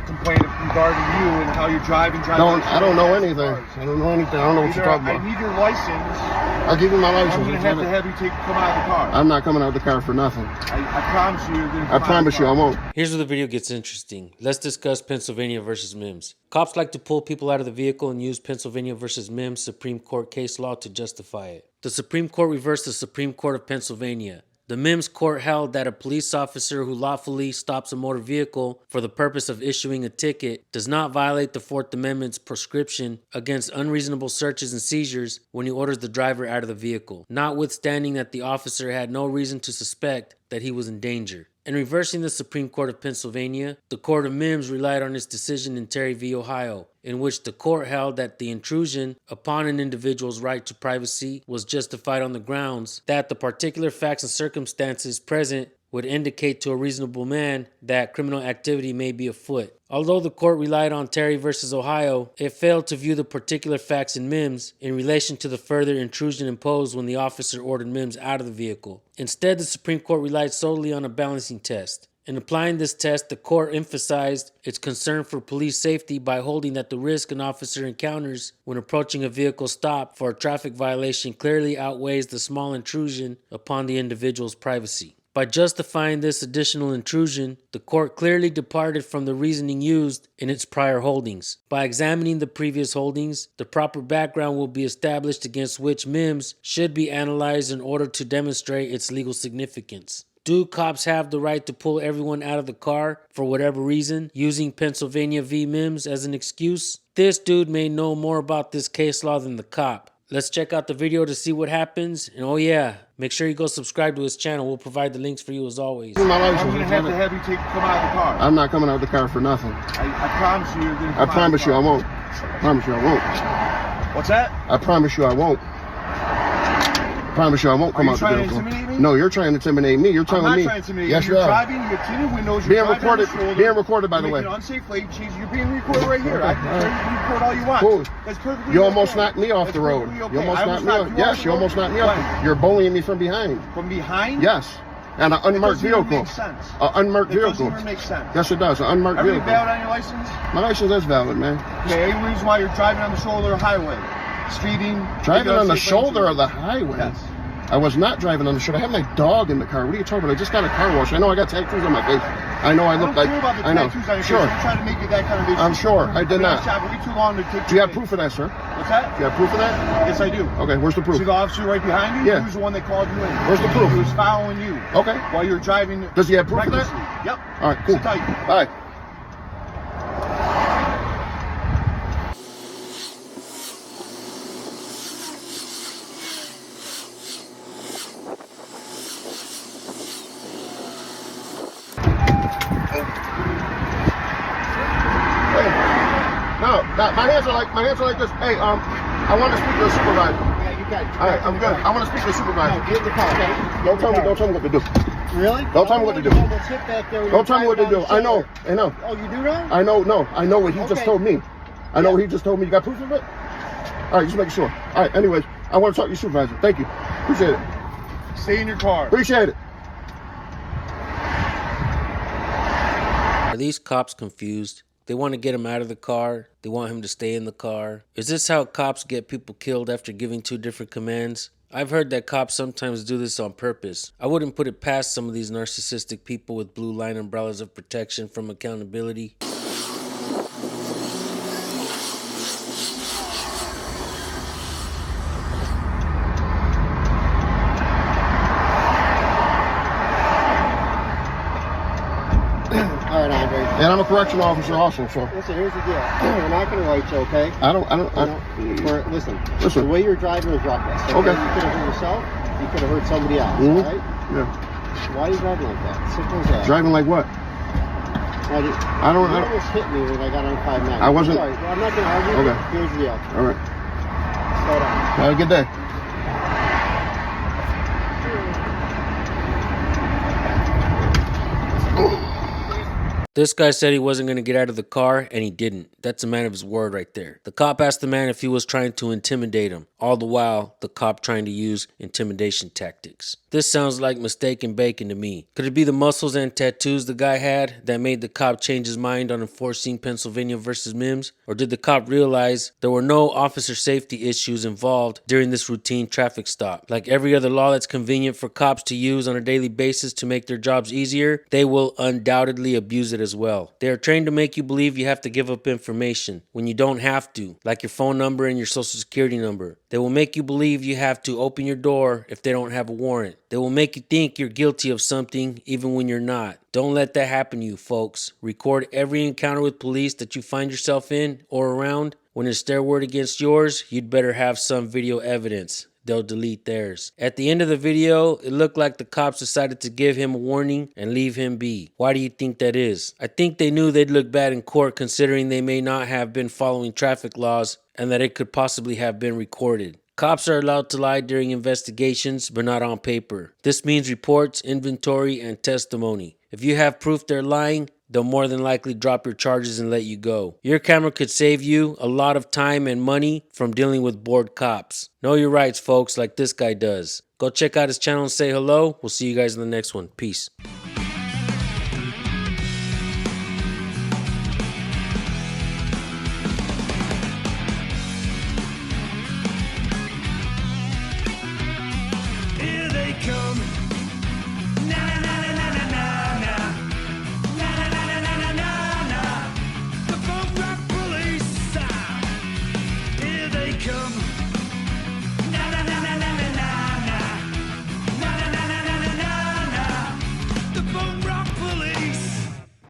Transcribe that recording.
complaint regarding you and how you're driving. I don't know anything. I don't know anything. I don't know what you're talking about. I need your license. I'll give you my license. I'm going to have you come out of the car. I'm not coming out of the car for nothing. I promise you you're going to I promise you I won't. Here's where the video gets interesting. Let's discuss Pennsylvania versus Mims. Cops like to pull people out of the vehicle and use Pennsylvania versus Mims Supreme Court case law to justify it. The Supreme Court reversed the Supreme Court of Pennsylvania. The Mims court held that a police officer who lawfully stops a motor vehicle for the purpose of issuing a ticket does not violate the Fourth Amendment's prescription against unreasonable searches and seizures when he orders the driver out of the vehicle, notwithstanding that the officer had no reason to suspect that he was in danger. In reversing the Supreme Court of Pennsylvania, the Court of Mims relied on its decision in Terry v. Ohio, in which the court held that the intrusion upon an individual's right to privacy was justified on the grounds that the particular facts and circumstances present would indicate to a reasonable man that criminal activity may be afoot. Although the court relied on Terry versus Ohio, it failed to view the particular facts in Mims in relation to the further intrusion imposed when the officer ordered Mims out of the vehicle. Instead, the Supreme Court relied solely on a balancing test. In applying this test, the court emphasized its concern for police safety by holding that the risk an officer encounters when approaching a vehicle stop for a traffic violation clearly outweighs the small intrusion upon the individual's privacy. By justifying this additional intrusion, the court clearly departed from the reasoning used in its prior holdings. By examining the previous holdings, the proper background will be established against which Mims should be analyzed in order to demonstrate its legal significance. Do cops have the right to pull everyone out of the car for whatever reason, using Pennsylvania v. Mims as an excuse? This dude may know more about this case law than the cop. Let's check out the video to see what happens. And oh yeah, make sure you go subscribe to his channel. We'll provide the links for you as always. I'm going to have you come out of the car. I'm not coming out of the car for nothing. I promise you you're going to come I promise you I won't. I promise you I won't. What's that? I promise you I won't. I promise you I won't come out the vehicle. Are you trying to intimidate me? No, you're trying to intimidate me. You're telling me. I'm not trying to intimidate you. Yes, You're you are. driving, you have tinted windows, you're Being recorded, by the way. Unsafe late cheese. You're being recorded right here. I can record all you want. Cool. That's perfectly You almost okay. knocked me off the road. Okay. You almost knocked me off. Yes, you almost knocked me off. You're bullying me from behind. From behind? Yes. And an unmarked vehicle. Make sense. An unmarked vehicle. It doesn't even make sense. Yes, it does. An unmarked Everything vehicle. valid on your license? My license is valid, man. Okay, any reason why you're driving on the shoulder of the highway? Speeding? Driving on the shoulder of the highway? Yes. I was not driving on the shoulder. I have my dog in the car. What are you talking about? I just got a car wash. I know I got tattoos on my face. I know I look like. I know. Tattoos on your sure. Face. I'm trying to make you that kind of issue. I'm sure. I did not. It'll be too long to take. Do you have proof of that, sir? What's that? Do you have proof of that? Yes, I do. Okay, where's the proof? See the officer right behind you? Yeah. Who's the one that called you in? Where's the proof? He was following you. Okay. While you're driving. Does he have proof of that? Yep. All right, cool. Sit tight. All right. No, my hands are like this. Hey, I want to speak to the supervisor. Yeah, you got it. All right, I'm good. I want to speak to the supervisor. No, get the car. Okay? Don't tell me what to do. Really? Don't tell me what to do. We'll sit back there. Don't tell me what to do. I know. Oh, you do know? I know what he just Okay. told me. I know what he just told me. You got proof of it? All right, just making sure. All right, anyways, I want to talk to your supervisor. Thank you. Appreciate it. Stay in your car. Appreciate it. Are these cops confused? They want to get him out of the car. They want him to stay in the car. Is this how cops get people killed after giving two different commands? I've heard that cops sometimes do this on purpose. I wouldn't put it past some of these narcissistic people with blue line umbrellas of protection from accountability. All right, Andre. And I'm a correctional officer also, so. Listen, here's the deal. We're not going to write you, okay? Listen. The way you're driving is reckless. Okay. You could have hurt yourself. You could have hurt somebody else. Mm-hmm. All right? Yeah. Why are you driving like that? Simple as that. Driving like what? You almost hit me when I got on 5-9. I wasn't. Sorry, I'm not going to argue. Okay. Here's the deal. All right. Slow down. Have a good day. This guy said he wasn't going to get out of the car, and he didn't. That's a man of his word right there. The cop asked the man if he was trying to intimidate him. all the while the cop trying to use intimidation tactics. This sounds like mistaken bacon to me. Could it be the muscles and tattoos the guy had that made the cop change his mind on enforcing Pennsylvania versus Mims? Or did the cop realize there were no officer safety issues involved during this routine traffic stop? Like every other law that's convenient for cops to use on a daily basis to make their jobs easier, they will undoubtedly abuse it as well. They are trained to make you believe you have to give up information when you don't have to, like your phone number and your social security number. They will make you believe you have to open your door if they don't have a warrant. They will make you think you're guilty of something even when you're not. Don't let that happen to you, folks. Record every encounter with police that you find yourself in or around. When it's their word against yours, you'd better have some video evidence. They'll delete theirs. At the end of the video, it looked like the cops decided to give him a warning and leave him be. Why do you think that is? I think they knew they'd look bad in court considering they may not have been following traffic laws and that it could possibly have been recorded. Cops are allowed to lie during investigations, but not on paper. This means reports, inventory, and testimony. If you have proof they're lying, they'll more than likely drop your charges and let you go. Your camera could save you a lot of time and money from dealing with bored cops. Know your rights, folks, like this guy does. Go check out his channel and say hello. We'll see you guys in the next one. Peace. Here they come. Na na na na na na na. Na na na na na na na. The Bump Rock Police. Here they come.